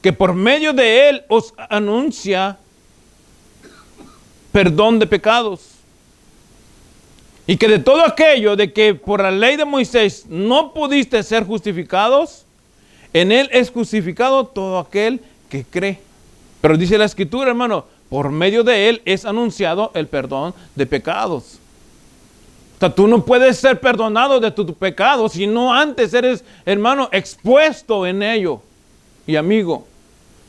que por medio de él os anuncia perdón de pecados. Y que de todo aquello de que por la ley de Moisés no pudiste ser justificados, en él es justificado todo aquel que cree. Pero dice la Escritura, hermano, por medio de él es anunciado el perdón de pecados. O sea, tú no puedes ser perdonado de tu pecado si no antes eres, hermano, expuesto en ello. Y amigo,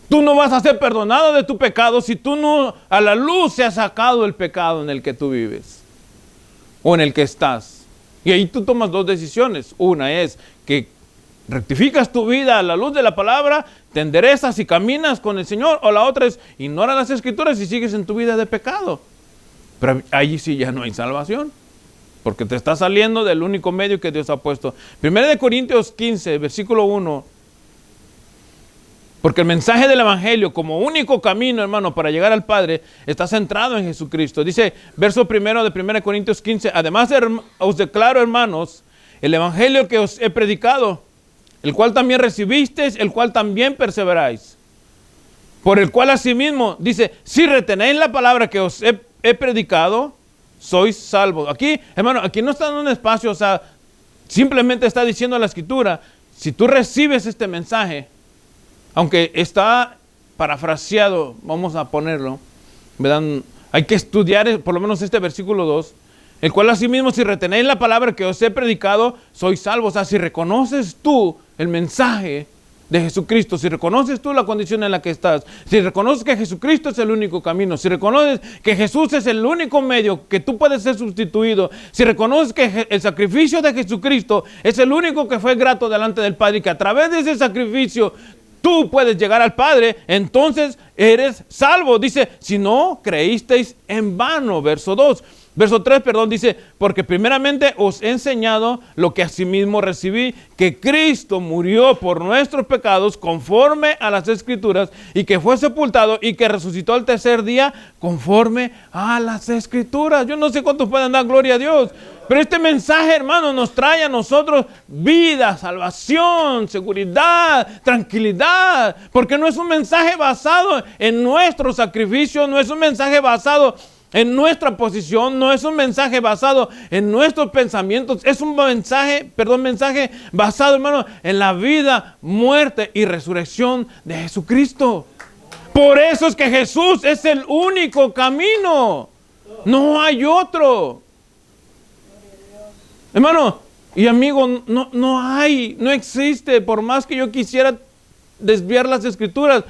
tú no vas a ser perdonado de tu pecado si tú no a la luz se ha sacado el pecado en el que tú vives o en el que estás. Y ahí tú tomas dos decisiones. Una es que rectificas tu vida a la luz de la palabra, te enderezas y caminas con el Señor. O la otra es ignora las Escrituras y sigues en tu vida de pecado. Pero allí sí ya no hay salvación, porque te está saliendo del único medio que Dios ha puesto. 1 Corintios 15, versículo 1. Porque el mensaje del Evangelio como único camino, hermano, para llegar al Padre, está centrado en Jesucristo. Dice, verso primero de 1 Corintios 15, además os declaro, hermanos, el Evangelio que os he predicado, el cual también recibisteis, el cual también perseveráis. Por el cual asimismo, dice, si retenéis la palabra que os he predicado, sois salvos. Aquí, hermano, aquí no está dando un espacio, o sea, simplemente está diciendo la Escritura, si tú recibes este mensaje, aunque está parafraseado, vamos a ponerlo, ¿verdad? Hay que estudiar por lo menos este versículo 2, el cual asimismo si retenéis la palabra que os he predicado, sois salvos. O sea, si reconoces tú el mensaje de Jesucristo, si reconoces tú la condición en la que estás, si reconoces que Jesucristo es el único camino, si reconoces que Jesús es el único medio que tú puedes ser sustituido, si reconoces que el sacrificio de Jesucristo es el único que fue grato delante del Padre y que a través de ese sacrificio tú puedes llegar al Padre, entonces eres salvo. Dice, si no creísteis en vano, verso 2. Verso 3, perdón, dice, porque primeramente os he enseñado lo que asimismo recibí, que Cristo murió por nuestros pecados conforme a las Escrituras, y que fue sepultado y que resucitó al tercer día conforme a las Escrituras. Yo no sé cuántos pueden dar gloria a Dios, pero este mensaje, hermano, nos trae a nosotros vida, salvación, seguridad, tranquilidad, porque no es un mensaje basado en nuestro sacrificio, no es un mensaje basado en nuestra posición, no es un mensaje basado en nuestros pensamientos, es un mensaje basado, hermano, en la vida, muerte y resurrección de Jesucristo. Por eso es que Jesús es el único camino, no hay otro. Hermano y amigo, no existe, por más que yo quisiera desviar las Escrituras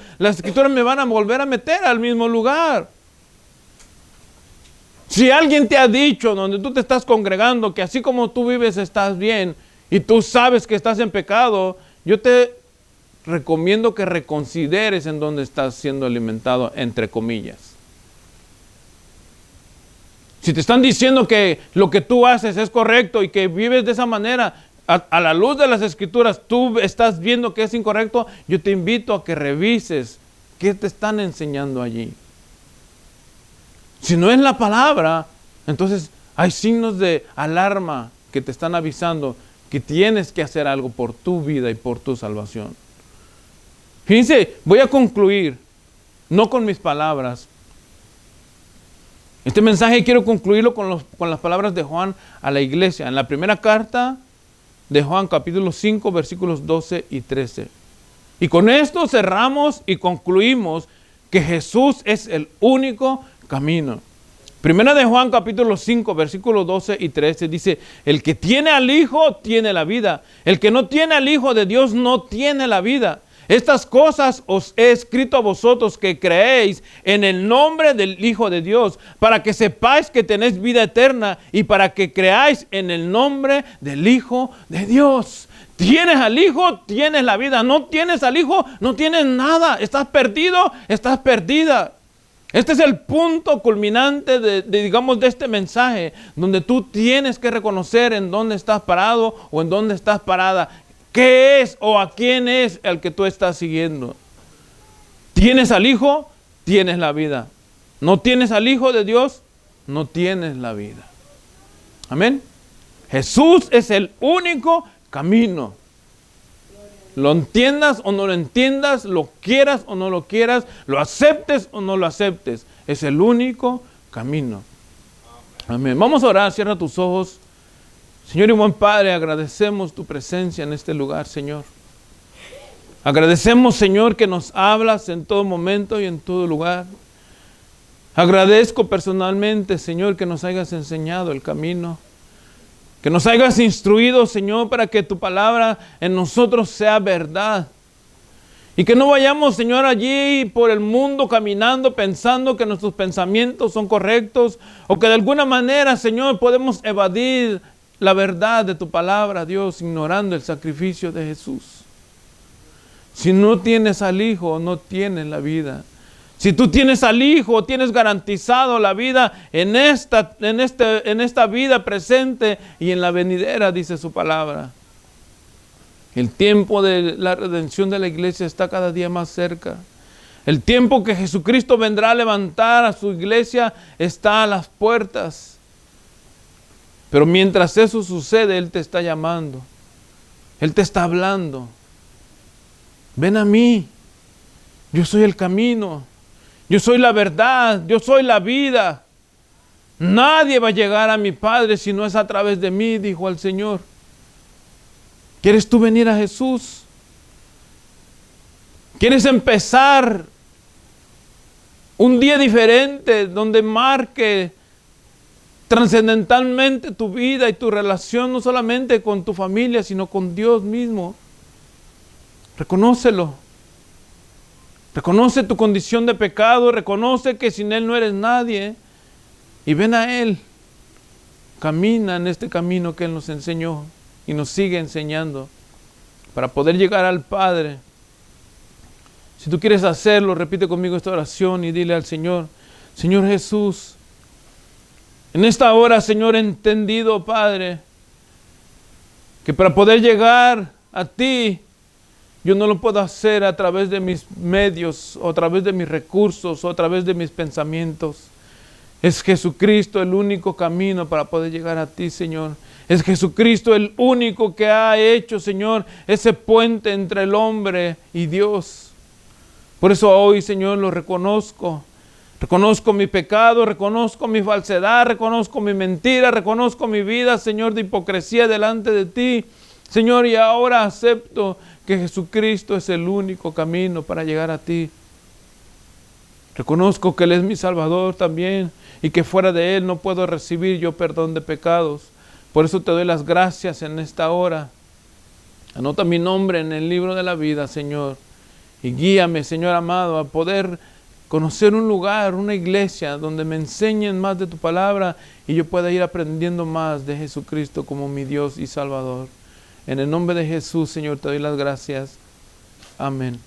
me van a volver a meter al mismo lugar. Si alguien te ha dicho donde tú te estás congregando que así como tú vives estás bien y tú sabes que estás en pecado, yo te recomiendo que reconsideres en dónde estás siendo alimentado, entre comillas. Si te están diciendo que lo que tú haces es correcto y que vives de esa manera, a la luz de las Escrituras, tú estás viendo que es incorrecto, yo te invito a que revises qué te están enseñando allí. Si no es la palabra, entonces hay signos de alarma que te están avisando que tienes que hacer algo por tu vida y por tu salvación. Fíjense, voy a concluir, no con mis palabras. Este mensaje quiero concluirlo con las palabras de Juan a la iglesia. En la primera carta de Juan, capítulo 5, versículos 12 y 13. Y con esto cerramos y concluimos que Jesús es el único camino. Primera de Juan capítulo 5 versículos 12 y 13 dice, el que tiene al Hijo tiene la vida, el que no tiene al Hijo de Dios no tiene la vida. Estas cosas os he escrito a vosotros que creéis en el nombre del Hijo de Dios, para que sepáis que tenéis vida eterna y para que creáis en el nombre del Hijo de Dios. Tienes al Hijo, tienes la vida. No tienes al Hijo, no tienes nada. Estás perdido, estás perdida. Este es el punto culminante de este mensaje, donde tú tienes que reconocer en dónde estás parado o en dónde estás parada. ¿Qué es o a quién es el que tú estás siguiendo? ¿Tienes al Hijo? Tienes la vida. ¿No tienes al Hijo de Dios? No tienes la vida. Amén. Jesús es el único camino. Lo entiendas o no lo entiendas, lo quieras o no lo quieras, lo aceptes o no lo aceptes. Es el único camino. camino. Amén. Vamos a orar, cierra tus ojos. Señor y buen Padre, agradecemos tu presencia en este lugar, Señor. Agradecemos, Señor, que nos hablas en todo momento y en todo lugar. Agradezco personalmente, Señor, que nos hayas enseñado el camino. Que nos hayas instruido, Señor, para que tu palabra en nosotros sea verdad. Y que no vayamos, Señor, allí por el mundo caminando pensando que nuestros pensamientos son correctos o que de alguna manera, Señor, podemos evadir la verdad de tu palabra, Dios, ignorando el sacrificio de Jesús. Si no tienes al Hijo, no tienes la vida. Si tú tienes al Hijo, tienes garantizado la vida en esta vida presente y en la venidera, dice su palabra. El tiempo de la redención de la iglesia está cada día más cerca. El tiempo que Jesucristo vendrá a levantar a su iglesia está a las puertas. Pero mientras eso sucede, Él te está llamando. Él te está hablando. Ven a mí. Yo soy el camino. Yo soy la verdad. Yo soy la vida. Nadie va a llegar a mi Padre si no es a través de mí, dijo el Señor. ¿Quieres tú venir a Jesús? ¿Quieres empezar un día diferente donde marque trascendentalmente tu vida y tu relación no solamente con tu familia, sino con Dios mismo? Reconócelo. Reconoce tu condición de pecado, reconoce que sin Él no eres nadie y ven a Él. Camina en este camino que Él nos enseñó y nos sigue enseñando para poder llegar al Padre. Si tú quieres hacerlo, repite conmigo esta oración y dile al Señor: Señor Jesús, en esta hora, Señor, he entendido, Padre, que para poder llegar a ti, yo no lo puedo hacer a través de mis medios, o a través de mis recursos, o a través de mis pensamientos. Es Jesucristo el único camino para poder llegar a ti, Señor. Es Jesucristo el único que ha hecho, Señor, ese puente entre el hombre y Dios. Por eso hoy, Señor, lo reconozco. Reconozco mi pecado, reconozco mi falsedad, reconozco mi mentira, reconozco mi vida, Señor, de hipocresía delante de ti. Señor, y ahora acepto que Jesucristo es el único camino para llegar a ti. Reconozco que Él es mi Salvador también y que fuera de Él no puedo recibir yo perdón de pecados. Por eso te doy las gracias en esta hora. Anota mi nombre en el libro de la vida, Señor. Y guíame, Señor amado, a poder conocer un lugar, una iglesia donde me enseñen más de tu palabra y yo pueda ir aprendiendo más de Jesucristo como mi Dios y Salvador. En el nombre de Jesús, Señor, te doy las gracias. Amén.